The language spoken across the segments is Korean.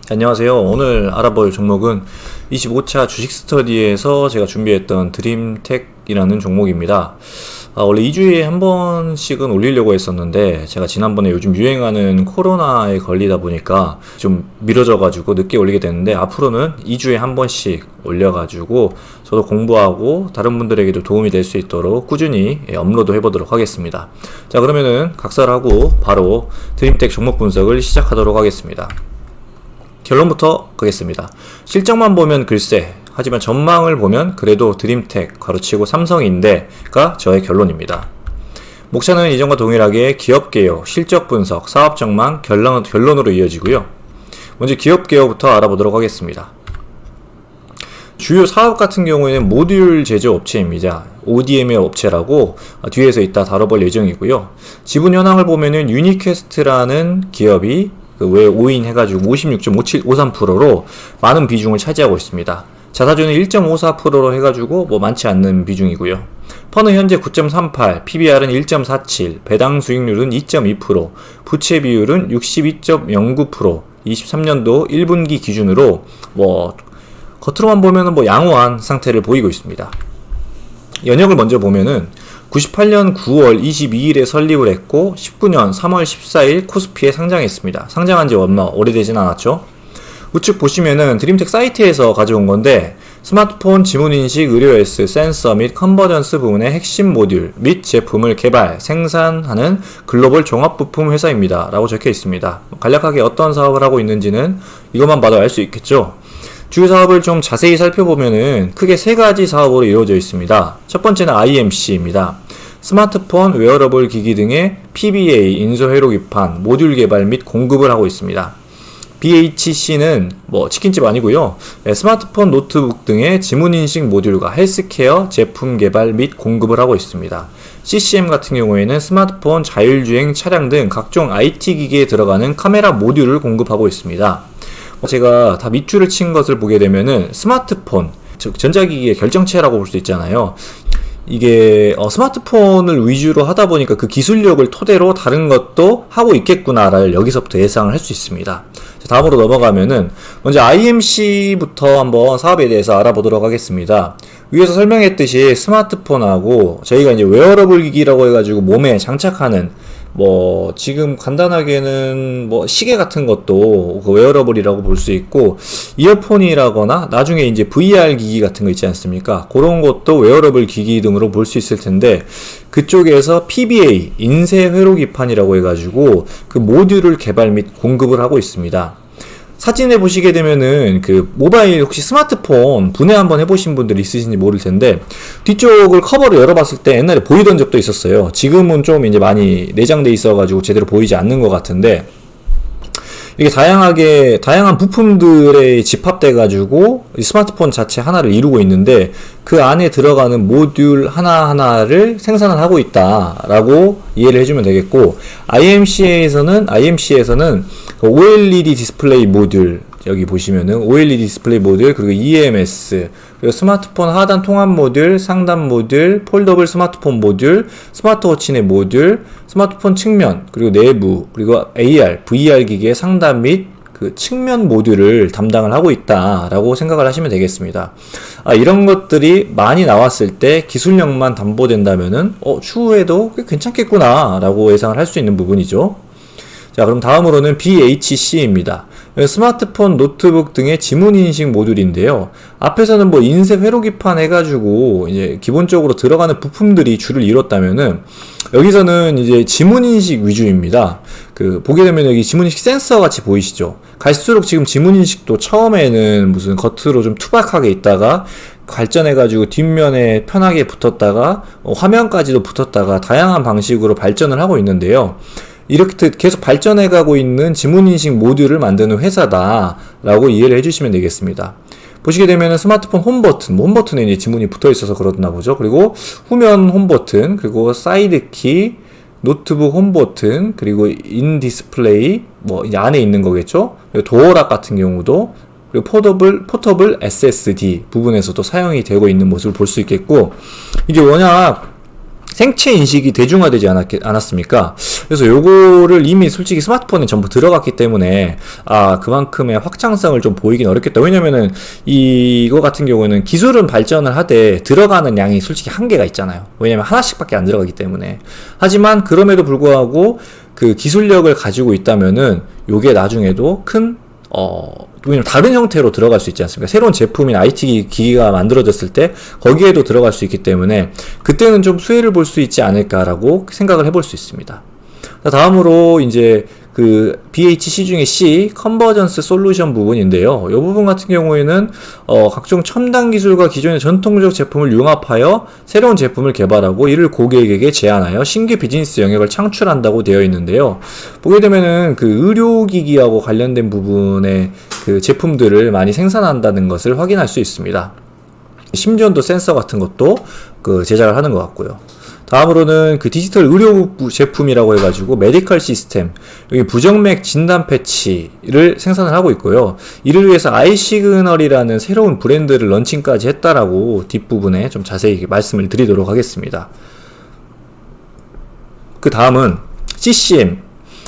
안녕하세요. 오늘 알아볼 종목은 25차 주식 스터디에서 제가 준비했던 드림텍이라는 종목입니다. 원래 2주에 한 번씩은 올리려고 했었는데 제가 지난번에 요즘 유행하는 코로나에 걸리다 보니까 좀 미뤄져가지고 늦게 올리게 됐는데, 앞으로는 2주에 한 번씩 올려가지고 저도 공부하고 다른 분들에게도 도움이 될 수 있도록 꾸준히 업로드 해보도록 하겠습니다. 자, 그러면은 각설하고 바로 드림텍 종목 분석을 시작하도록 하겠습니다. 결론부터 가겠습니다. 실적만 보면 글쎄, 하지만 전망을 보면 그래도 드림텍 가로치고 삼성인데가 저의 결론입니다. 목차는 이전과 동일하게 기업 개요, 실적 분석, 사업 전망, 결론으로 이어지고요. 먼저 기업 개요부터 알아보도록 하겠습니다. 주요 사업 같은 경우에는 모듈 제조 업체입니다. ODM의 업체라고 뒤에서 이따 다뤄볼 예정이고요. 지분 현황을 보면은 유니퀘스트라는 기업이 외 5인 해가지고 56.53%로 많은 비중을 차지하고 있습니다. 자사주는 1.54%로 해가지고 많지 않는 비중이고요. 펀은 현재 9.38, PBR은 1.47, 배당 수익률은 2.2%, 부채 비율은 62.09%, 23년도 1분기 기준으로 겉으로만 보면은 양호한 상태를 보이고 있습니다. 연역을 먼저 보면은 98년 9월 22일에 설립을 했고 19년 3월 14일 코스피에 상장했습니다. 상장한 지 얼마 오래되진 않았죠. 우측 보시면은 드림텍 사이트에서 가져온 건데, 스마트폰, 지문인식, 의료S, 센서 및 컨버전스 부문의 핵심 모듈 및 제품을 개발, 생산하는 글로벌 종합부품 회사입니다 라고 적혀 있습니다. 간략하게 어떤 사업을 하고 있는지는 이것만 봐도 알 수 있겠죠. 주요 사업을 좀 자세히 살펴보면은 크게 세 가지 사업으로 이루어져 있습니다. 첫 번째는 IMC입니다. 스마트폰, 웨어러블 기기 등의 PBA, 인쇄회로기판, 모듈 개발 및 공급을 하고 있습니다. BHC는 치킨집 아니고요. 스마트폰, 노트북 등의 지문인식 모듈과 헬스케어 제품 개발 및 공급을 하고 있습니다. CCM 같은 경우에는 스마트폰, 자율주행 차량 등 각종 IT 기기에 들어가는 카메라 모듈을 공급하고 있습니다. 제가 다 밑줄을 친 것을 보게 되면은 스마트폰, 즉 전자기기의 결정체라고 볼 수 있잖아요. 이게 스마트폰을 위주로 하다 보니까 그 기술력을 토대로 다른 것도 하고 있겠구나를 여기서부터 예상을 할 수 있습니다. 다음으로 넘어가면은 먼저 IMC부터 한번 사업에 대해서 알아보도록 하겠습니다. 위에서 설명했듯이 스마트폰하고 저희가 이제 웨어러블 기기라고 해가지고 몸에 장착하는 지금 간단하게는 시계 같은 것도 그 웨어러블이라고 볼 수 있고, 이어폰이라거나 나중에 이제 VR 기기 같은 거 있지 않습니까? 그런 것도 웨어러블 기기 등으로 볼 수 있을 텐데, 그쪽에서 PBA, 인쇄 회로기판이라고 해가지고 그 모듈을 개발 및 공급을 하고 있습니다. 사진에 보시게 되면은 그 모바일 혹시 스마트폰 분해 한번 해보신 분들 있으신지 모를 텐데, 뒤쪽을 커버를 열어봤을 때 옛날에 보이던 적도 있었어요. 지금은 좀 이제 많이 내장돼 있어가지고 제대로 보이지 않는 것 같은데, 이게 다양한 부품들에 집합돼가지고 스마트폰 자체 하나를 이루고 있는데, 그 안에 들어가는 모듈 하나하나를 생산을 하고 있다라고 이해를 해주면 되겠고, IMC에서는 OLED 디스플레이 모듈, 여기 보시면은 OLED 디스플레이 모듈, 그리고 EMS, 그리고 스마트폰 하단 통합 모듈, 상단 모듈, 폴더블 스마트폰 모듈, 스마트워치 내 모듈, 스마트폰 측면, 그리고 내부, 그리고 AR, VR 기기의 상단 및 그 측면 모듈을 담당을 하고 있다라고 생각을 하시면 되겠습니다. 이런 것들이 많이 나왔을 때 기술력만 담보된다면은 추후에도 꽤 괜찮겠구나 라고 예상을 할 수 있는 부분이죠. 자, 그럼 다음으로는 BHC입니다. 스마트폰, 노트북 등의 지문인식 모듈인데요. 앞에서는 인쇄 회로기판 해가지고 이제 기본적으로 들어가는 부품들이 줄을 이뤘다면은, 여기서는 이제 지문인식 위주입니다. 보게 되면 여기 지문인식 센서 같이 보이시죠? 갈수록 지금 지문인식도 처음에는 무슨 겉으로 좀 투박하게 있다가 발전해가지고 뒷면에 편하게 붙었다가 화면까지도 붙었다가 다양한 방식으로 발전을 하고 있는데요. 이렇게 계속 발전해가고 있는 지문인식 모듈을 만드는 회사다라고 이해를 해주시면 되겠습니다. 보시게 되면 스마트폰 홈 버튼에 이제 지문이 붙어 있어서 그렇나 보죠. 그리고 후면 홈 버튼, 그리고 사이드 키, 노트북 홈 버튼, 그리고 인 디스플레이, 이제 안에 있는 거겠죠. 도어락 같은 경우도, 그리고 포터블 SSD 부분에서도 사용이 되고 있는 모습을 볼 수 있겠고, 이게 워낙 생체 인식이 대중화되지 않았습니까? 그래서 요거를 이미 솔직히 스마트폰에 전부 들어갔기 때문에 그만큼의 확장성을 좀 보이긴 어렵겠다. 왜냐면은 이거 같은 경우는 기술은 발전을 하되 들어가는 양이 솔직히 한계가 있잖아요. 왜냐면 하나씩밖에 안 들어가기 때문에. 하지만 그럼에도 불구하고 그 기술력을 가지고 있다면은 요게 나중에도 큰 왜냐면 다른 형태로 들어갈 수 있지 않습니까? 새로운 제품인 IT 기기가 만들어졌을 때 거기에도 들어갈 수 있기 때문에 그때는 좀 수혜를 볼 수 있지 않을까라고 생각을 해볼 수 있습니다. 다음으로 이제 그 BHC 중에 C, 컨버전스 솔루션 부분인데요. 이 부분 같은 경우에는 각종 첨단 기술과 기존의 전통적 제품을 융합하여 새로운 제품을 개발하고 이를 고객에게 제안하여 신규 비즈니스 영역을 창출한다고 되어 있는데요. 보게 되면은 그 의료기기하고 관련된 부분의 그 제품들을 많이 생산한다는 것을 확인할 수 있습니다. 심전도 센서 같은 것도 그 제작을 하는 것 같고요. 다음으로는 그 디지털 의료 제품이라고 해가지고 메디컬 시스템, 여기 부정맥 진단 패치를 생산을 하고 있고요. 이를 위해서 아이시그널이라는 새로운 브랜드를 런칭까지 했다라고 뒷부분에 좀 자세히 말씀을 드리도록 하겠습니다. 그 다음은 CCM,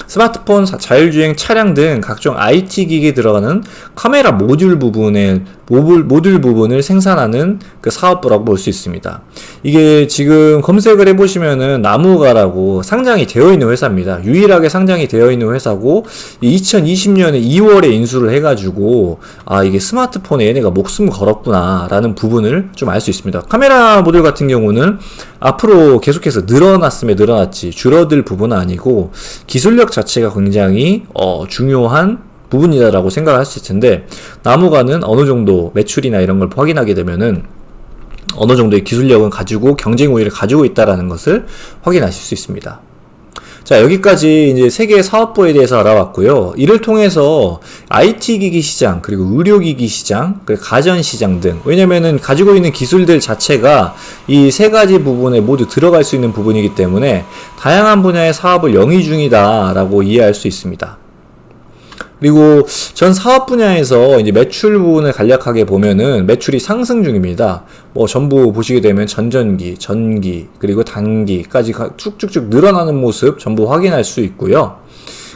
스마트폰, 자율주행 차량 등 각종 IT 기기에 들어가는 카메라 모듈 부분을 생산하는 그 사업부라고 볼 수 있습니다. 이게 지금 검색을 해보시면은 나무가라고 상장이 되어 있는 회사입니다. 유일하게 상장이 되어 있는 회사고 2020년에 2월에 인수를 해가지고 이게 스마트폰에 얘네가 목숨 걸었구나 라는 부분을 좀 알 수 있습니다. 카메라 모듈 같은 경우는 앞으로 계속해서 늘어났으면 늘어났지 줄어들 부분은 아니고 기술력 자체가 굉장히 중요한 부분이다라고 생각을 할 수 있을 텐데, 나무가는 어느 정도 매출이나 이런 걸 확인하게 되면은 어느 정도의 기술력은 가지고 경쟁 우위를 가지고 있다라는 것을 확인하실 수 있습니다. 자, 여기까지 이제 세 개의 사업부에 대해서 알아봤고요. 이를 통해서 IT 기기 시장, 그리고 의료기기 시장, 그리고 가전 시장 등, 왜냐면은 가지고 있는 기술들 자체가 이 세 가지 부분에 모두 들어갈 수 있는 부분이기 때문에 다양한 분야의 사업을 영위 중이다라고 이해할 수 있습니다. 그리고 전 사업 분야에서 이제 매출 부분을 간략하게 보면은 매출이 상승 중입니다. 전부 보시게 되면 전전기, 전기, 그리고 단기까지 쭉쭉쭉 늘어나는 모습 전부 확인할 수 있고요.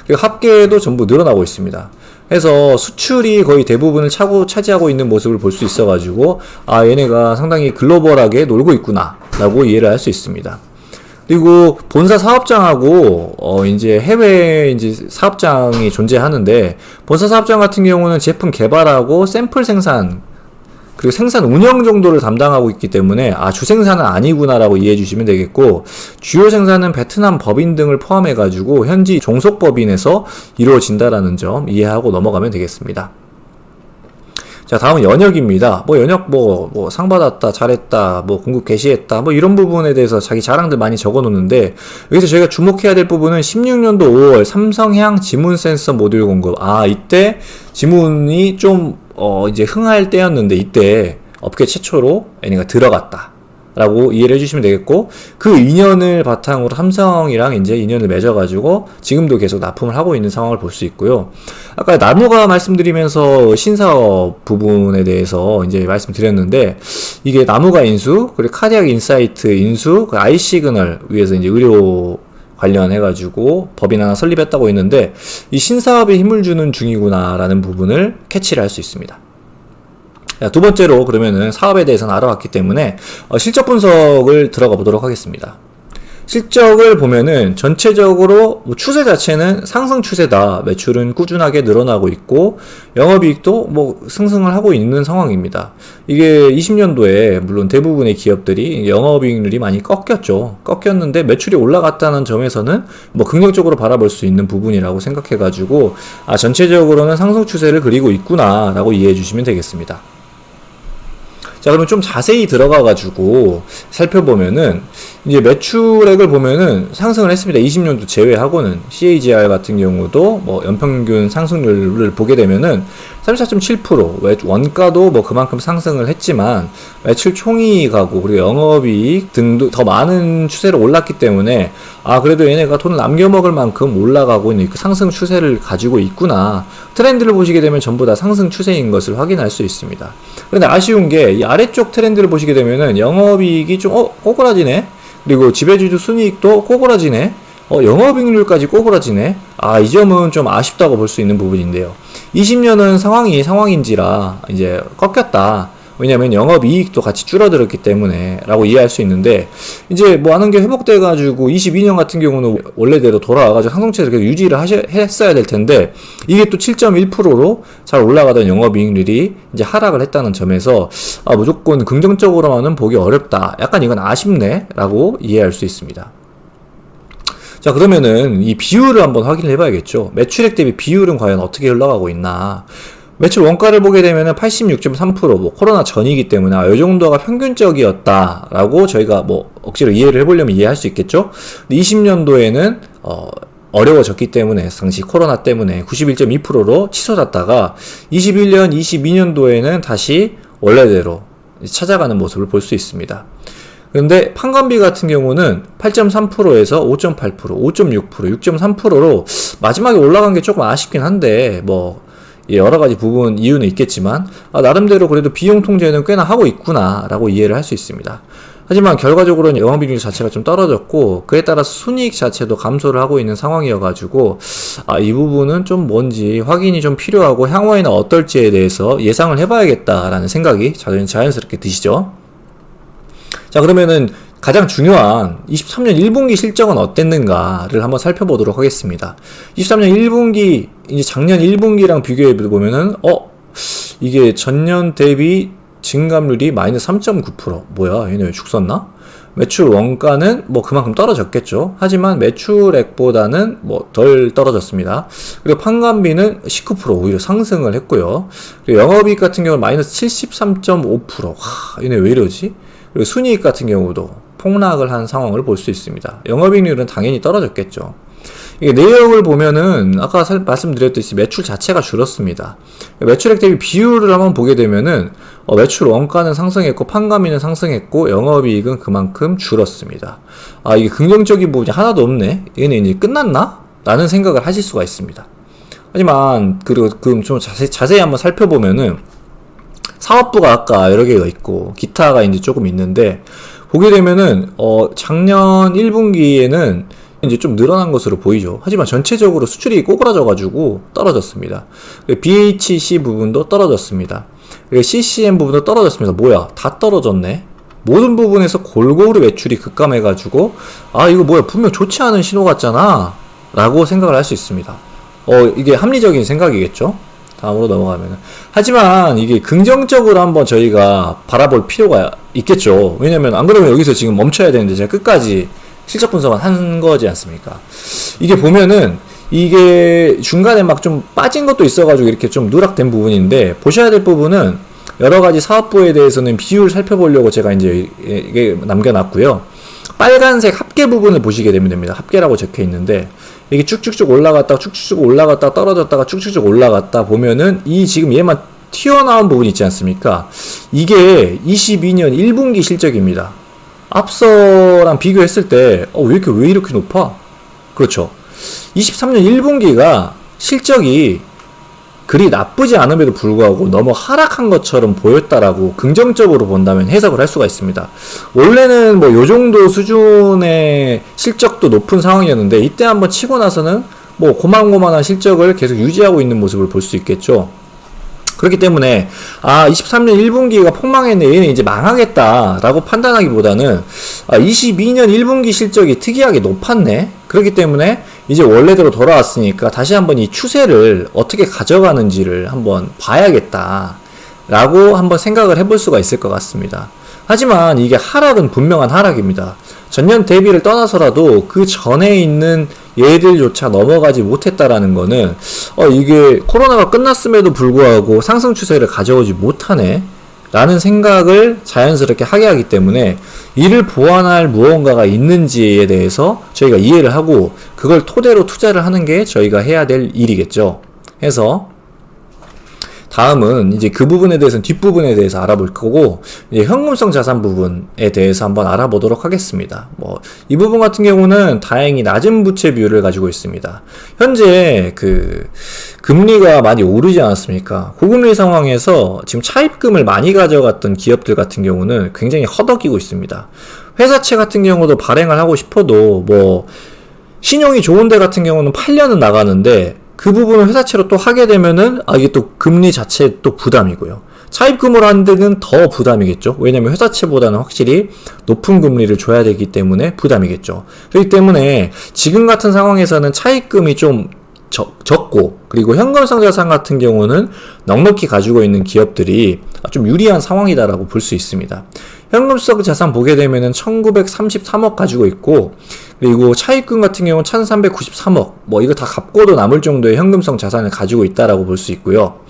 그리고 합계도 전부 늘어나고 있습니다. 해서 수출이 거의 대부분을 차지하고 있는 모습을 볼 수 있어가지고 얘네가 상당히 글로벌하게 놀고 있구나 라고 이해를 할 수 있습니다. 그리고 본사 사업장하고 이제 해외 이제 사업장이 존재하는데, 본사 사업장 같은 경우는 제품 개발하고 샘플 생산 그리고 생산 운영 정도를 담당하고 있기 때문에 주생산은 아니구나라고 이해해 주시면 되겠고, 주요 생산은 베트남 법인 등을 포함해 가지고 현지 종속 법인에서 이루어진다라는 점 이해하고 넘어가면 되겠습니다. 자, 다음은 연혁입니다. 연혁 상 받았다, 잘했다, 공급 개시했다, 이런 부분에 대해서 자기 자랑들 많이 적어 놓는데, 여기서 저희가 주목해야 될 부분은 16년도 5월 삼성향 지문 센서 모듈 공급. 이때 지문이 좀 이제 흥할 때였는데, 이때 업계 최초로 얘네가 들어갔다 라고 이해를 해주시면 되겠고, 그 인연을 바탕으로 삼성이랑 이제 인연을 맺어가지고 지금도 계속 납품을 하고 있는 상황을 볼 수 있고요. 아까 나무가 말씀드리면서 신사업 부분에 대해서 이제 말씀드렸는데, 이게 나무가 인수, 그리고 카디악 인사이트 인수, 아이시그널 위에서 이제 의료 관련해가지고 법인 하나 설립했다고 했는데, 이 신사업에 힘을 주는 중이구나라는 부분을 캐치를 할 수 있습니다. 두 번째로 그러면은 사업에 대해서는 알아봤기 때문에 실적 분석을 들어가 보도록 하겠습니다. 실적을 보면은 전체적으로 추세 자체는 상승 추세다. 매출은 꾸준하게 늘어나고 있고 영업이익도 승승을 하고 있는 상황입니다. 이게 20년도에 물론 대부분의 기업들이 영업이익률이 많이 꺾였는데 매출이 올라갔다는 점에서는 긍정적으로 바라볼 수 있는 부분이라고 생각해가지고 전체적으로는 상승 추세를 그리고 있구나라고 이해해 주시면 되겠습니다. 자, 그러면 좀 자세히 들어가가지고 살펴보면은, 이제 매출액을 보면은 상승을 했습니다. 20년도 제외하고는. CAGR 같은 경우도 연평균 상승률을 보게 되면은 34.7%, 원가도 그만큼 상승을 했지만 매출 총이익하고 그리고 영업이익 등도 더 많은 추세로 올랐기 때문에 그래도 얘네가 돈을 남겨먹을 만큼 올라가고 있는 그 상승 추세를 가지고 있구나. 트렌드를 보시게 되면 전부 다 상승 추세인 것을 확인할 수 있습니다. 그런데 아쉬운 게 이 아래쪽 트렌드를 보시게 되면은 영업이익이 좀 꼬꾸라지네. 그리고 지배주주 순이익도 꼬그라지네. 영업이익률까지 꼬그라지네. 이 점은 좀 아쉽다고 볼 수 있는 부분인데요. 20년은 상황인지라 이제 꺾였다. 왜냐면 영업이익도 같이 줄어들었기 때문에 라고 이해할 수 있는데, 이제 뭐 하는 게 회복돼가지고 22년 같은 경우는 원래대로 돌아와가지고 상승세를 계속 유지를 했어야 될 텐데, 이게 또 7.1%로 잘 올라가던 영업이익률이 이제 하락을 했다는 점에서 무조건 긍정적으로만은 보기 어렵다. 약간 이건 아쉽네 라고 이해할 수 있습니다. 자, 그러면은 이 비율을 한번 확인을 해봐야겠죠. 매출액 대비 비율은 과연 어떻게 흘러가고 있나. 매출 원가를 보게 되면은 86.3%, 뭐 코로나 전이기 때문에 이 정도가 평균적이었다라고 저희가 뭐 억지로 이해를 해보려면 이해할 수 있겠죠. 근데 20년도에는 어려워졌기 때문에, 당시 코로나 때문에 91.2%로 치솟았다가 21년, 22년도에는 다시 원래대로 찾아가는 모습을 볼 수 있습니다. 근데 판관비 같은 경우는 8.3%에서 5.8%, 5.6%, 6.3%로 마지막에 올라간 게 조금 아쉽긴 한데, 뭐 여러 가지 부분 이유는 있겠지만 나름대로 그래도 비용 통제는 꽤나 하고 있구나 라고 이해를 할 수 있습니다. 하지만 결과적으로는 영업이익률 자체가 좀 떨어졌고, 그에 따라서 순이익 자체도 감소를 하고 있는 상황이어가지고 이 부분은 좀 뭔지 확인이 좀 필요하고 향후에는 어떨지에 대해서 예상을 해봐야겠다라는 생각이 자연스럽게 드시죠. 자, 그러면은 가장 중요한 23년 1분기 실적은 어땠는가를 한번 살펴보도록 하겠습니다. 23년 1분기, 이제 작년 1분기랑 비교해 보면은, 이게 전년 대비 증감률이 마이너스 3.9%. 뭐야, 얘네 왜 죽 썼나? 매출 원가는 뭐 그만큼 떨어졌겠죠. 하지만 매출액보다는 뭐 덜 떨어졌습니다. 그리고 판관비는 19% 오히려 상승을 했고요. 그리고 영업이익 같은 경우는 마이너스 73.5%. 얘네 왜 이러지? 그리고 순이익 같은 경우도 폭락을 한 상황을 볼 수 있습니다. 영업이익률은 당연히 떨어졌겠죠. 이게 내역을 보면은 아까 말씀드렸듯이 매출 자체가 줄었습니다. 매출액 대비 비율을 한번 보게 되면은 매출 원가는 상승했고 판관비는 상승했고 영업이익은 그만큼 줄었습니다. 이게 긍정적인 부분이 하나도 없네. 얘는 이제 끝났나? 라는 생각을 하실 수가 있습니다. 하지만 그리고 좀 자세히 한번 살펴보면은 사업부가 아까 여러 개가 있고 기타가 이제 조금 있는데, 보게 되면은 작년 1분기에는 이제 좀 늘어난 것으로 보이죠. 하지만 전체적으로 수출이 꼬그라져가지고 떨어졌습니다. BHC 부분도 떨어졌습니다. CCM 부분도 떨어졌습니다. 뭐야, 다 떨어졌네. 모든 부분에서 골고루 매출이 급감해가지고 이거 뭐야, 분명 좋지 않은 신호 같잖아 라고 생각을 할 수 있습니다. 이게 합리적인 생각이겠죠. 다음으로 넘어가면은. 하지만 이게 긍정적으로 한번 저희가 바라볼 필요가 있겠죠. 왜냐면 안 그러면 여기서 지금 멈춰야 되는데 제가 끝까지 실적 분석은 한 거지 않습니까? 이게 보면은 이게 중간에 막 좀 빠진 것도 있어가지고 이렇게 좀 누락된 부분인데, 보셔야 될 부분은 여러 가지 사업부에 대해서는 비율 살펴보려고 제가 이제 이게 남겨놨고요. 빨간색 합계 부분을 보시게 되면 됩니다. 합계라고 적혀 있는데, 이게 쭉쭉쭉 올라갔다가 쭉쭉쭉 올라갔다가 떨어졌다가 쭉쭉쭉 올라갔다 보면은 이 지금 얘만 튀어나온 부분이 있지 않습니까? 이게 22년 1분기 실적입니다. 앞서랑 비교했을 때 왜 이렇게 높아? 그렇죠. 23년 1분기가 실적이 그리 나쁘지 않음에도 불구하고 너무 하락한 것처럼 보였다라고 긍정적으로 본다면 해석을 할 수가 있습니다. 원래는 뭐 요 정도 수준의 실적도 높은 상황이었는데, 이때 한번 치고 나서는 뭐 고만고만한 실적을 계속 유지하고 있는 모습을 볼 수 있겠죠. 그렇기 때문에 23년 1분기가 폭망했네, 얘는 이제 망하겠다라고 판단하기보다는 22년 1분기 실적이 특이하게 높았네. 그렇기 때문에 이제 원래대로 돌아왔으니까 다시 한번 이 추세를 어떻게 가져가는지를 한번 봐야겠다 라고 한번 생각을 해볼 수가 있을 것 같습니다. 하지만 이게 하락은 분명한 하락입니다. 전년 대비를 떠나서라도 그 전에 있는 얘들조차 넘어가지 못했다라는 거는 이게 코로나가 끝났음에도 불구하고 상승 추세를 가져오지 못하네 라는 생각을 자연스럽게 하게 하기 때문에, 이를 보완할 무언가가 있는지에 대해서 저희가 이해를 하고 그걸 토대로 투자를 하는 게 저희가 해야 될 일이겠죠. 해서 다음은 이제 그 부분에 대해서는 뒷부분에 대해서 알아볼 거고, 이제 현금성 자산 부분에 대해서 한번 알아보도록 하겠습니다. 이 부분 같은 경우는 다행히 낮은 부채 비율을 가지고 있습니다. 현재 그 금리가 많이 오르지 않았습니까? 고금리 상황에서 지금 차입금을 많이 가져갔던 기업들 같은 경우는 굉장히 허덕이고 있습니다. 회사채 같은 경우도 발행을 하고 싶어도 뭐 신용이 좋은 데 같은 경우는 8년은 나가는데 그 부분을 회사채로 또 하게 되면은 이게 또 금리 자체 또 부담이고요. 차입금으로 하는 데는 더 부담이겠죠. 왜냐면 회사채보다는 확실히 높은 금리를 줘야 되기 때문에 부담이겠죠. 그렇기 때문에 지금 같은 상황에서는 차입금이 좀 적고, 그리고 현금성 자산 같은 경우는 넉넉히 가지고 있는 기업들이 좀 유리한 상황이다라고 볼 수 있습니다. 현금성 자산 보게 되면은 1933억 가지고 있고, 그리고 차입금 같은 경우는 1393억, 뭐 이거 다 갚고도 남을 정도의 현금성 자산을 가지고 있다라고 볼 수 있고요.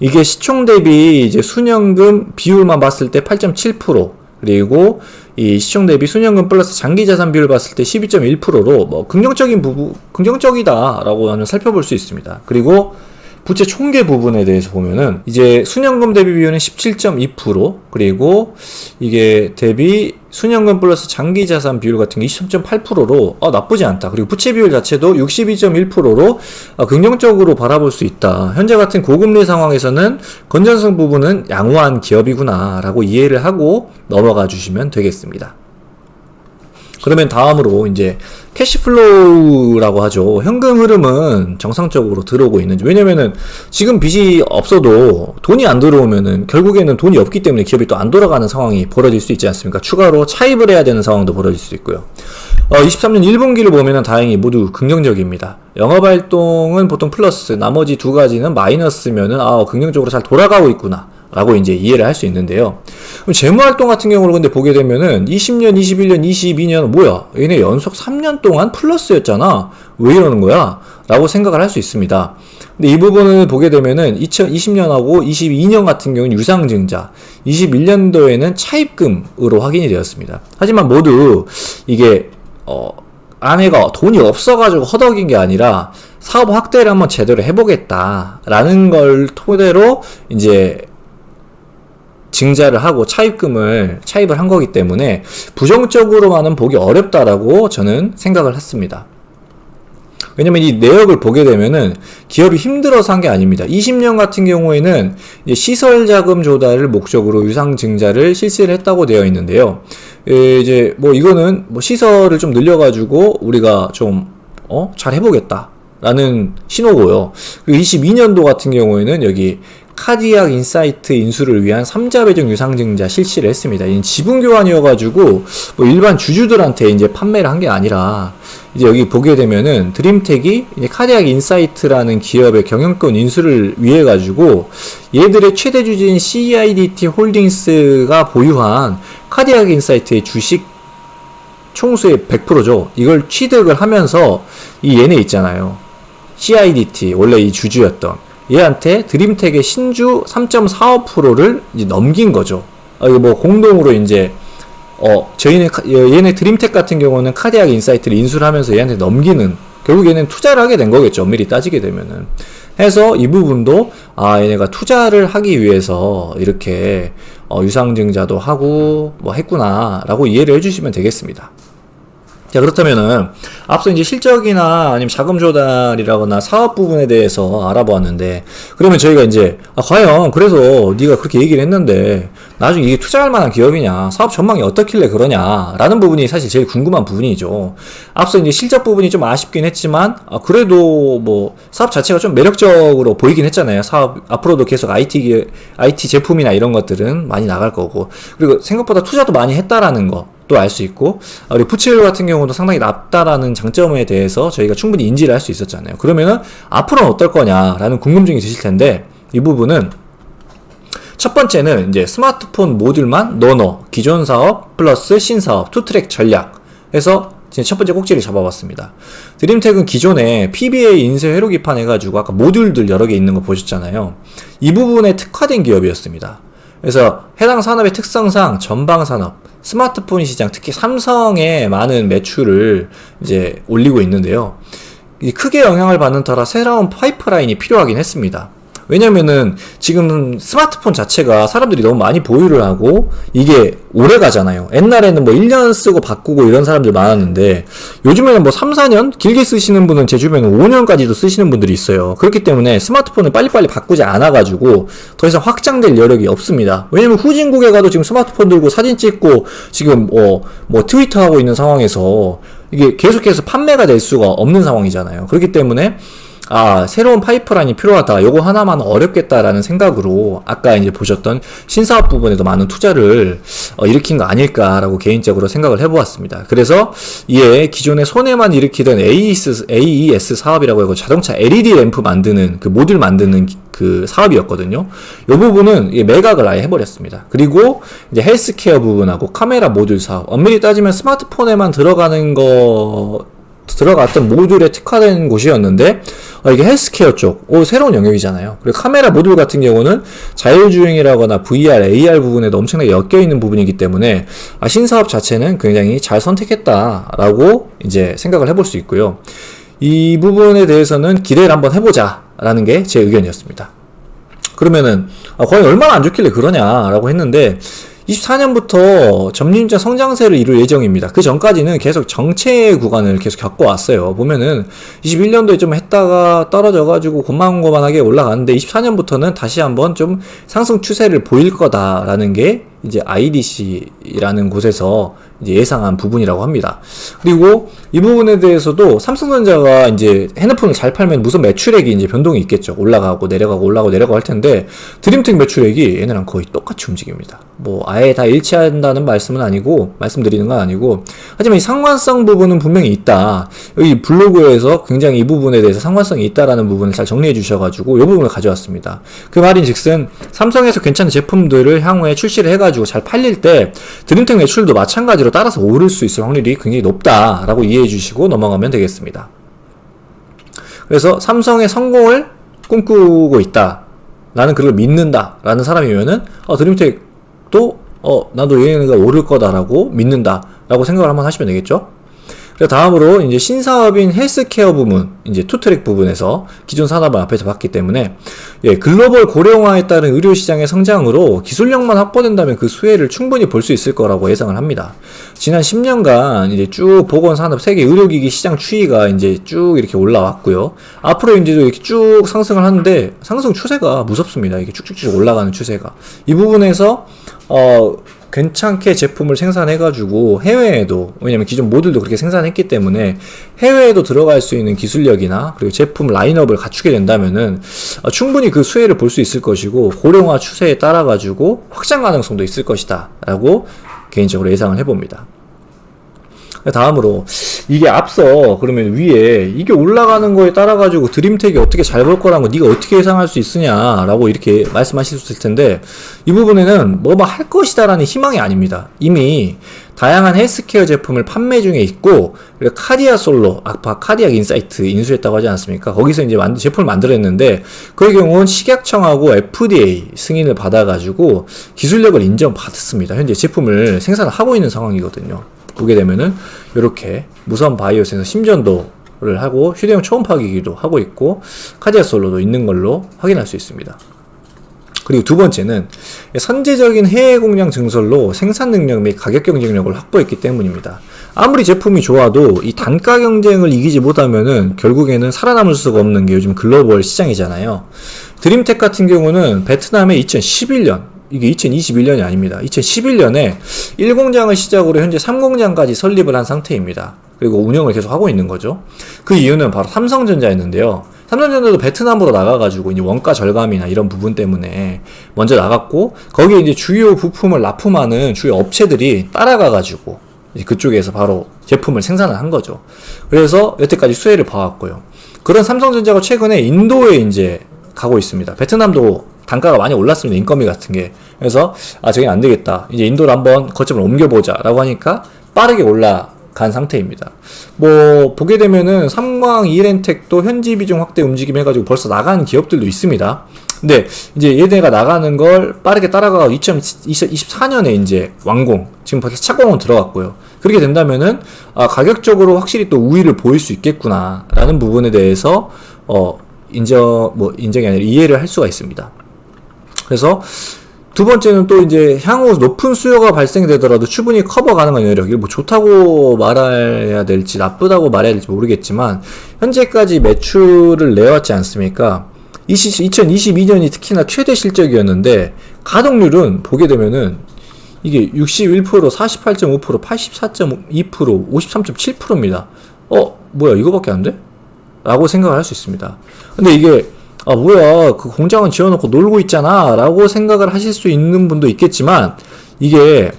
이게 시총 대비 이제 순현금 비율만 봤을 때 8.7%, 그리고 이 시총 대비 순현금 플러스 장기 자산 비율 봤을 때 12.1%로 뭐 긍정적이다라고 저는 살펴볼 수 있습니다. 그리고 부채 총계 부분에 대해서 보면은 이제 순현금 대비 비율은 17.2%, 그리고 이게 대비 순현금 플러스 장기 자산 비율 같은 게 23.8%로 나쁘지 않다. 그리고 부채 비율 자체도 62.1%로 긍정적으로 바라볼 수 있다. 현재 같은 고금리 상황에서는 건전성 부분은 양호한 기업이구나라고 이해를 하고 넘어가 주시면 되겠습니다. 그러면 다음으로 이제 캐시플로우라고 하죠. 현금 흐름은 정상적으로 들어오고 있는지. 왜냐면은 지금 빚이 없어도 돈이 안 들어오면은 결국에는 돈이 없기 때문에 기업이 또 안 돌아가는 상황이 벌어질 수 있지 않습니까? 추가로 차입을 해야 되는 상황도 벌어질 수 있고요. 23년 1분기를 보면은 다행히 모두 긍정적입니다. 영업활동은 보통 플러스, 나머지 두 가지는 마이너스면은 긍정적으로 잘 돌아가고 있구나 라고 이제 이해를 할 수 있는데요. 그럼 재무활동 같은 경우를 근데 보게 되면은 20년, 21년, 22년 뭐야? 얘네 연속 3년 동안 플러스였잖아. 왜 이러는 거야? 라고 생각을 할 수 있습니다. 근데 이 부분을 보게 되면은 2020년하고 22년 같은 경우는 유상증자, 21년도에는 차입금으로 확인이 되었습니다. 하지만 모두 이게 아내가 돈이 없어가지고 허덕인 게 아니라 사업 확대를 한번 제대로 해보겠다라는 걸 토대로 이제 증자를 하고 차입을 한 거기 때문에 부정적으로만은 보기 어렵다라고 저는 생각을 했습니다. 왜냐면 이 내역을 보게 되면은 기업이 힘들어서 한 게 아닙니다. 20년 같은 경우에는 이제 시설 자금 조달을 목적으로 유상 증자를 실시를 했다고 되어 있는데요. 이제 뭐 이거는 뭐 시설을 좀 늘려가지고 우리가 좀 잘 해보겠다라는 신호고요. 그리고 22년도 같은 경우에는 여기 카디악 인사이트 인수를 위한 3자 배정 유상증자 실시를 했습니다. 이 지분 교환이어가지고 뭐 일반 주주들한테 이제 판매를 한 게 아니라 이제 여기 보게 되면은 드림텍이 이제 카디악 인사이트라는 기업의 경영권 인수를 위해 가지고 얘들의 최대 주주인 CIDT 홀딩스가 보유한 카디악 인사이트의 주식 총수의 100%죠. 이걸 취득을 하면서 이 얘네 있잖아요. CIDT 원래 이 주주였던 얘한테 드림텍의 신주 3.45%를 이제 넘긴 거죠. 이거 뭐 공동으로 이제 얘네 드림텍 같은 경우는 카디악 인사이트를 인수를 하면서 얘한테 넘기는, 결국 얘는 투자를 하게 된 거겠죠. 엄밀히 따지게 되면은. 해서 이 부분도 얘네가 투자를 하기 위해서 이렇게 유상증자도 하고 뭐 했구나라고 이해를 해주시면 되겠습니다. 자, 그렇다면은 앞서 이제 실적이나 아니면 자금 조달이라거나 사업 부분에 대해서 알아보았는데, 그러면 저희가 이제 과연 그래서 네가 그렇게 얘기를 했는데 나중에 이게 투자할 만한 기업이냐, 사업 전망이 어떻길래 그러냐라는 부분이 사실 제일 궁금한 부분이죠. 앞서 이제 실적 부분이 좀 아쉽긴 했지만 그래도 뭐 사업 자체가 좀 매력적으로 보이긴 했잖아요. 사업 앞으로도 계속 IT 제품이나 이런 것들은 많이 나갈 거고, 그리고 생각보다 투자도 많이 했다라는 거 또 알 수 있고, 우리 부채율 같은 경우도 상당히 낮다라는 장점에 대해서 저희가 충분히 인지를 할 수 있었잖아요. 그러면은 앞으로는 어떨 거냐라는 궁금증이 드실 텐데, 이 부분은 첫 번째는 이제 스마트폰 모듈만 넣어 기존 사업 플러스 신사업 투트랙 전략 해서 첫 번째 꼭지를 잡아봤습니다. 드림텍은 기존에 PBA 인쇄 회로 기판 해가지고 아까 모듈들 여러 개 있는 거 보셨잖아요. 이 부분에 특화된 기업이었습니다. 그래서 해당 산업의 특성상 전방 산업, 스마트폰 시장, 특히 삼성의 많은 매출을 이제 올리고 있는데요. 크게 영향을 받는 터라 새로운 파이프라인이 필요하긴 했습니다. 왜냐면은 지금 스마트폰 자체가 사람들이 너무 많이 보유를 하고 이게 오래 가잖아요. 옛날에는 뭐 1년 쓰고 바꾸고 이런 사람들 많았는데 요즘에는 뭐 3, 4년 길게 쓰시는 분은 제 주변에 5년까지도 쓰시는 분들이 있어요. 그렇기 때문에 스마트폰을 빨리빨리 바꾸지 않아가지고 더 이상 확장될 여력이 없습니다. 왜냐면 후진국에 가도 지금 스마트폰 들고 사진 찍고 지금 뭐 트위터 하고 있는 상황에서 이게 계속해서 판매가 될 수가 없는 상황이잖아요. 그렇기 때문에 새로운 파이프라인이 필요하다. 요거 하나만 어렵겠다라는 생각으로 아까 이제 보셨던 신사업 부분에도 많은 투자를 일으킨 거 아닐까라고 개인적으로 생각을 해보았습니다. 그래서 이에 기존에 손해만 일으키던 AES 사업이라고 하고 자동차 LED 램프 만드는 그 모듈 만드는 그 사업이었거든요. 이 부분은 매각을 아예 해버렸습니다. 그리고 이제 헬스케어 부분하고 카메라 모듈 사업, 엄밀히 따지면 스마트폰에만 들어갔던 모듈에 특화된 곳이었는데 이게 헬스케어 쪽 새로운 영역이잖아요. 그리고 카메라 모듈 같은 경우는 자율주행이라거나 VR, AR 부분에도 엄청나게 엮여있는 부분이기 때문에 신사업 자체는 굉장히 잘 선택했다라고 이제 생각을 해볼 수 있고요. 이 부분에 대해서는 기대를 한번 해보자 라는 게 제 의견이었습니다. 그러면은 과연 얼마나 안 좋길래 그러냐라고 했는데 24년부터 점진적 성장세를 이룰 예정입니다. 그 전까지는 계속 정체 구간을 계속 겪어왔어요. 보면은 21년도에 좀 했다가 떨어져가지고 고만고만하게 올라가는데 24년부터는 다시 한번 좀 상승 추세를 보일 거다라는 게 이제 IDC라는 곳에서 이제 예상한 부분이라고 합니다. 그리고 이 부분에 대해서도 삼성전자가 이제 핸드폰을 잘 팔면 무슨 매출액이 이제 변동이 있겠죠. 올라가고 내려가고 올라가고 내려가고 할 텐데 드림텍 매출액이 얘네랑 거의 똑같이 움직입니다. 뭐 아예 다 일치한다는 말씀드리는 건 아니고 하지만 이 상관성 부분은 분명히 있다. 여기 블로그에서 굉장히 이 부분에 대해서 상관성이 있다라는 부분을 잘 정리해 주셔가지고 이 부분을 가져왔습니다. 그 말인즉슨 삼성에서 괜찮은 제품들을 향후에 출시를 해가지고 잘 팔릴 때 드림텍 매출도 마찬가지로 따라서 오를 수 있을 확률이 굉장히 높다라고 이해해 주시고 넘어가면 되겠습니다. 그래서 삼성의 성공을 꿈꾸고 있다. 나는 그걸 믿는다. 라는 사람이면은 드림텍도 나도 얘네가 오를 거다라고 믿는다. 라고 생각을 한번 하시면 되겠죠. 그래서 다음으로 이제 신사업인 헬스케어 부분, 이제 투트랙 부분에서 기존 산업을 앞에서 봤기 때문에 글로벌 고령화에 따른 의료 시장의 성장으로 기술력만 확보된다면 그 수혜를 충분히 볼 수 있을 거라고 예상을 합니다. 지난 10년간 이제 쭉 보건산업 세계 의료기기 시장 추이가 이제 쭉 이렇게 올라왔고요. 앞으로 이제 이렇게 쭉 상승을 하는데 상승 추세가 무섭습니다. 이게 쭉쭉쭉 올라가는 추세가. 이 부분에서 괜찮게 제품을 생산해가지고 해외에도, 왜냐면 기존 모듈도 그렇게 생산했기 때문에 해외에도 들어갈 수 있는 기술력이나 그리고 제품 라인업을 갖추게 된다면은 충분히 그 수혜를 볼 수 있을 것이고 고령화 추세에 따라가지고 확장 가능성도 있을 것이다 라고 개인적으로 예상을 해봅니다. 다음으로 이게 앞서 그러면 위에 이게 올라가는 거에 따라 가지고 드림텍이 어떻게 잘 볼 거라는 거 네가 어떻게 예상할 수 있으냐라고 이렇게 말씀하실 수 있을 텐데 이 부분에는 뭐뭐 할 것이다라는 희망이 아닙니다. 이미 다양한 헬스케어 제품을 판매 중에 있고 그리고 카디아 솔로 아까 카디악 인사이트 인수했다고 하지 않습니까? 거기서 이제 제품을 만들었는데 그의 경우는 식약청하고 FDA 승인을 받아가지고 기술력을 인정받았습니다. 현재 제품을 생산을 하고 있는 상황이거든요. 보게 되면은 이렇게 무선 바이오스에서 심전도를 하고 휴대용 초음파기기도 하고 있고 카디아 솔로도 있는 걸로 확인할 수 있습니다. 그리고 두 번째는 선제적인 해외 공장 증설로 생산 능력 및 가격 경쟁력을 확보했기 때문입니다. 아무리 제품이 좋아도 이 단가 경쟁을 이기지 못하면은 결국에는 살아남을 수가 없는 게 요즘 글로벌 시장이잖아요. 드림텍 같은 경우는 베트남의 2011년 이게 2021년이 아닙니다. 2011년에 1공장을 시작으로 현재 3공장까지 설립을 한 상태입니다. 그리고 운영을 계속 하고 있는 거죠. 그 이유는 바로 삼성전자였는데요. 삼성전자도 베트남으로 나가가지고 이제 원가 절감이나 이런 부분 때문에 먼저 나갔고 거기에 이제 주요 부품을 납품하는 주요 업체들이 따라가가지고 이제 그쪽에서 바로 제품을 생산을 한 거죠. 그래서 여태까지 수혜를 봐왔고요. 그런 삼성전자가 최근에 인도에 이제 가고 있습니다. 베트남도 단가가 많이 올랐습니다. 인건비 같은 게. 그래서 저게 안 되겠다. 이제 인도로 한번 거점을 옮겨보자 라고 하니까 빠르게 올라간 상태입니다. 뭐 보게 되면은 삼광 이렌텍도 현지 비중 확대 움직임 해가지고 벌써 나가는 기업들도 있습니다. 근데 이제 얘네가 나가는 걸 빠르게 따라가고 2024년에 이제 완공, 지금 벌써 착공은 들어갔고요. 그렇게 된다면은 가격적으로 확실히 또 우위를 보일 수 있겠구나 라는 부분에 대해서 인정이 아니라 이해를 할 수가 있습니다. 그래서 두 번째는 또 이제 향후 높은 수요가 발생되더라도 충분히 커버 가능한 여력. 이걸 뭐 좋다고 말해야 될지 나쁘다고 말해야 될지 모르겠지만 현재까지 매출을 내왔지 않습니까? 2022년이 특히나 최대 실적이었는데 가동률은 보게 되면은 이게 61%, 48.5%, 84.2%, 53.7%입니다. 뭐야 이거밖에 안 돼? 라고 생각을 할 수 있습니다. 근데 이게 뭐야 그 공장은 지어놓고 놀고 있잖아 라고 생각을 하실 수 있는 분도 있겠지만 이게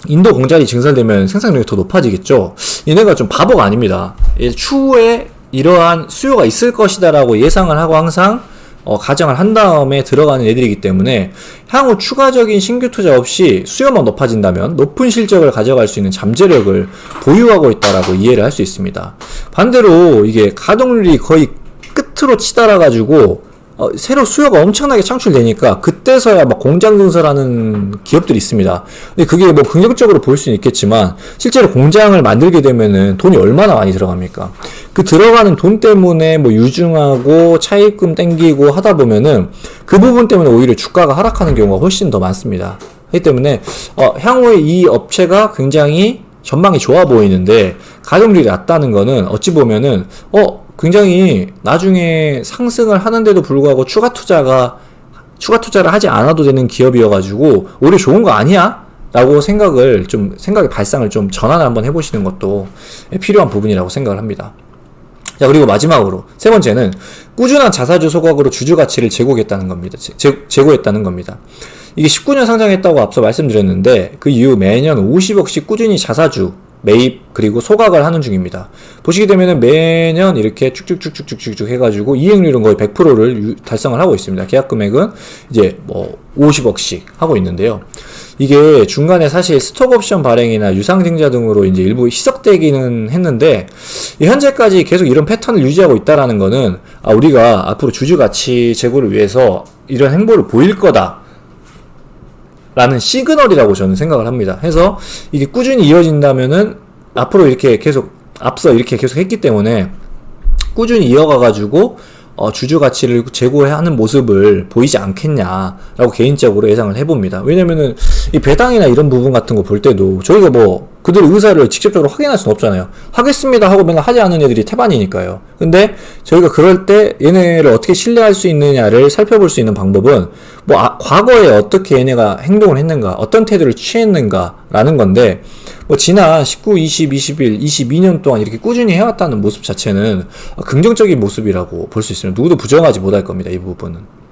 인도 공장이 증설되면 생산력이 더 높아지겠죠. 얘네가 좀 바보가 아닙니다. 추후에 이러한 수요가 있을 것이다 라고 예상을 하고 항상 가정을 한 다음에 들어가는 애들이기 때문에 향후 추가적인 신규 투자 없이 수요만 높아진다면 높은 실적을 가져갈 수 있는 잠재력을 보유하고 있다라고 이해를 할 수 있습니다. 반대로 이게 가동률이 거의 끝으로 치달아 가지고 새로 수요가 엄청나게 창출되니까 그때서야 막 공장 증설하는 기업들이 있습니다. 근데 그게 뭐 긍정적으로 보일 수는 있겠지만 실제로 공장을 만들게 되면은 돈이 얼마나 많이 들어갑니까? 그 들어가는 돈 때문에 뭐 유증하고 차입금 땡기고 하다 보면은 그 부분 때문에 오히려 주가가 하락하는 경우가 훨씬 더 많습니다. 그렇기 때문에 향후에 이 업체가 굉장히 전망이 좋아 보이는데 가동률이 낮다는 거는 어찌 보면은 굉장히 나중에 상승을 하는데도 불구하고 추가 투자를 하지 않아도 되는 기업이어가지고 오히려 좋은 거 아니야? 라고 생각의 발상을 좀 전환을 한번 해보시는 것도 필요한 부분이라고 생각을 합니다. 자, 그리고 마지막으로 세 번째는 꾸준한 자사주 소각으로 주주 가치를 제고했다는 겁니다. 제고했다는 겁니다. 이게 19년 상장했다고 앞서 말씀드렸는데 그 이후 매년 50억씩 꾸준히 자사주 매입 그리고 소각을 하는 중입니다. 보시게 되면은 매년 이렇게 쭉쭉쭉쭉쭉쭉 해가지고 이익률은 거의 100%를 달성을 하고 있습니다. 계약 금액은 이제 뭐 50억씩 하고 있는데요. 이게 중간에 사실 스톡옵션 발행이나 유상증자 등으로 이제 일부 희석되기는 했는데 현재까지 계속 이런 패턴을 유지하고 있다라는 거는 우리가 앞으로 주주 가치 제고를 위해서 이런 행보를 보일 거다. 라는 시그널이라고 저는 생각을 합니다. 해서 이게 꾸준히 이어진다면은 앞으로 이렇게 계속 앞서 이렇게 계속 했기 때문에 꾸준히 이어가가지고 주주 가치를 제고하는 모습을 보이지 않겠냐라고 개인적으로 예상을 해봅니다. 왜냐면은 이 배당이나 이런 부분 같은 거 볼 때도 저희가 뭐 그들의 의사를 직접적으로 확인할 수는 없잖아요. 하겠습니다 하고 맨날 하지 않는 애들이 태반이니까요. 근데 저희가 그럴 때 얘네를 어떻게 신뢰할 수 있느냐를 살펴볼 수 있는 방법은 과거에 어떻게 얘네가 행동을 했는가, 어떤 태도를 취했는가라는 건데 지난 19, 20, 21, 22년 동안 이렇게 꾸준히 해왔다는 모습 자체는 긍정적인 모습이라고 볼 수 있습니다. 누구도 부정하지 못할 겁니다. 이 부분은.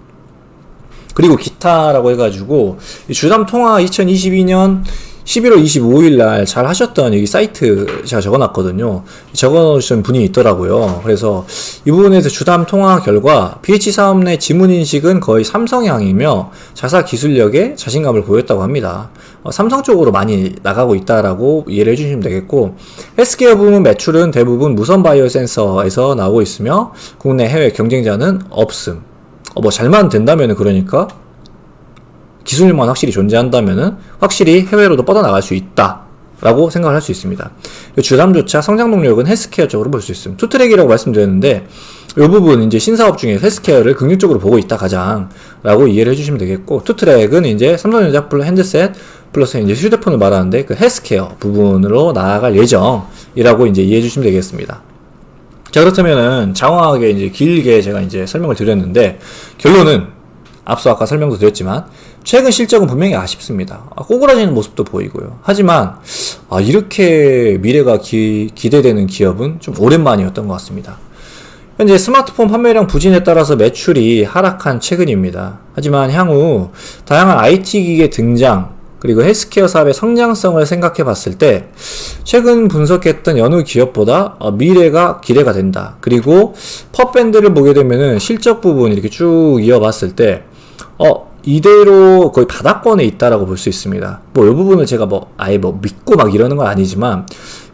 그리고 기타라고 해가지고 주담 통화 2022년 11월 25일 날 잘 하셨던 여기 사이트 제가 적어놨거든요. 적어놓으신 분이 있더라고요. 그래서 이 부분에서 주담 통화 결과 BH 사업 내 지문인식은 거의 삼성향이며 자사 기술력에 자신감을 보였다고 합니다. 삼성 쪽으로 많이 나가고 있다라고 이해를 해주시면 되겠고, 헬스케어 부문 매출은 대부분 무선 바이오 센서에서 나오고 있으며 국내 해외 경쟁자는 없음. 잘만 된다면은 그러니까 기술력만 확실히 존재한다면은 확실히 해외로도 뻗어나갈 수 있다 라고 생각을 할 수 있습니다. 주담조차 성장 동력은 헬스케어 쪽으로 볼 수 있습니다. 투트랙이라고 말씀드렸는데 이 부분 이제 신사업 중에 헬스케어를 긍정적으로 보고 있다 가장 라고 이해를 해주시면 되겠고, 투트랙은 이제 삼성전자 핸드셋 플러스 이제 휴대폰을 말하는데 그 헬스케어 부분으로 나아갈 예정이라고 이제 이해해 주시면 되겠습니다. 자, 그렇다면은 장황하게 이제 길게 제가 이제 설명을 드렸는데 결론은 앞서 아까 설명도 드렸지만 최근 실적은 분명히 아쉽습니다. 꼬꾸라지는 모습도 보이고요. 하지만 이렇게 미래가 기대되는 기업은 좀 오랜만이었던 것 같습니다. 현재 스마트폰 판매량 부진에 따라서 매출이 하락한 최근입니다. 하지만 향후 다양한 IT 기기의 등장 그리고 헬스케어 사업의 성장성을 생각해 봤을 때 최근 분석했던 여느 기업보다 미래가 기대가 된다. 그리고 펍밴드를 보게 되면은 실적 부분 이렇게 쭉 이어봤을 때 이대로 거의 바닥권에 있다라고 볼 수 있습니다. 이 부분을 제가 아예 믿고 막 이러는 건 아니지만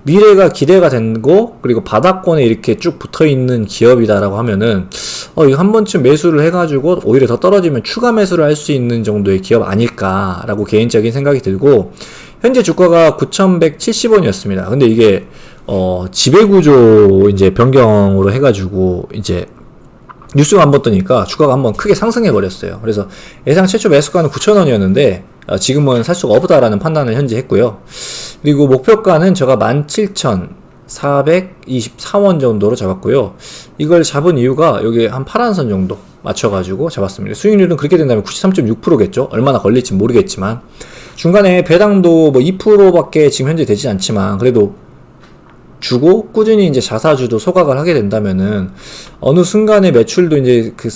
미래가 기대가 되고 그리고 바닥권에 이렇게 쭉 붙어있는 기업이다라고 하면은 이거 한 번쯤 매수를 해가지고 오히려 더 떨어지면 추가 매수를 할 수 있는 정도의 기업 아닐까라고 개인적인 생각이 들고, 현재 주가가 9,170원이었습니다. 근데 이게 지배구조 이제 변경으로 해가지고 이제 뉴스가 한번 뜨니까 주가가 한번 크게 상승해 버렸어요. 그래서 예상 최초 매수가는 9,000원이었는데 지금은 살 수가 없다라는 판단을 현재 했고요. 그리고 목표가는 제가 17,424원 정도로 잡았고요. 이걸 잡은 이유가 여기 한 파란선 정도 맞춰가지고 잡았습니다. 수익률은 그렇게 된다면 93.6%겠죠. 얼마나 걸릴지 모르겠지만 중간에 배당도 뭐 2%밖에 지금 현재 되지 않지만 그래도 주고 꾸준히 이제 자사주도 소각을 하게 된다면은 어느 순간에 매출도 이제 그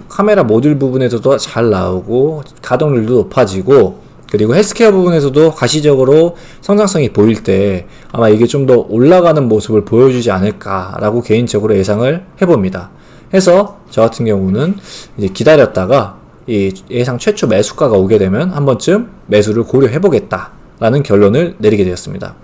카메라 모듈 부분에서도 잘 나오고 가동률도 높아지고 그리고 헬스케어 부분에서도 가시적으로 성장성이 보일 때 아마 이게 좀 더 올라가는 모습을 보여주지 않을까라고 개인적으로 예상을 해봅니다. 해서 저 같은 경우는 이제 기다렸다가 이 예상 최초 매수가가 오게 되면 한 번쯤 매수를 고려해보겠다라는 결론을 내리게 되었습니다.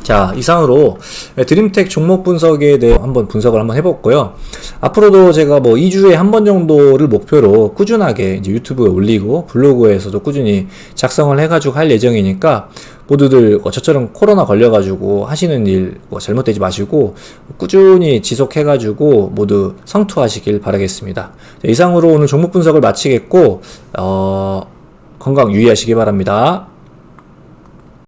자, 이상으로 드림텍 종목 분석에 대해 한번 분석을 한번 해봤고요. 앞으로도 제가 뭐 2주에 한 번 정도를 목표로 꾸준하게 이제 유튜브에 올리고 블로그에서도 꾸준히 작성을 해가지고 할 예정이니까 모두들 저처럼 코로나 걸려가지고 하시는 일 잘못되지 마시고 꾸준히 지속해가지고 모두 성투하시길 바라겠습니다. 자, 이상으로 오늘 종목 분석을 마치겠고 건강 유의하시기 바랍니다.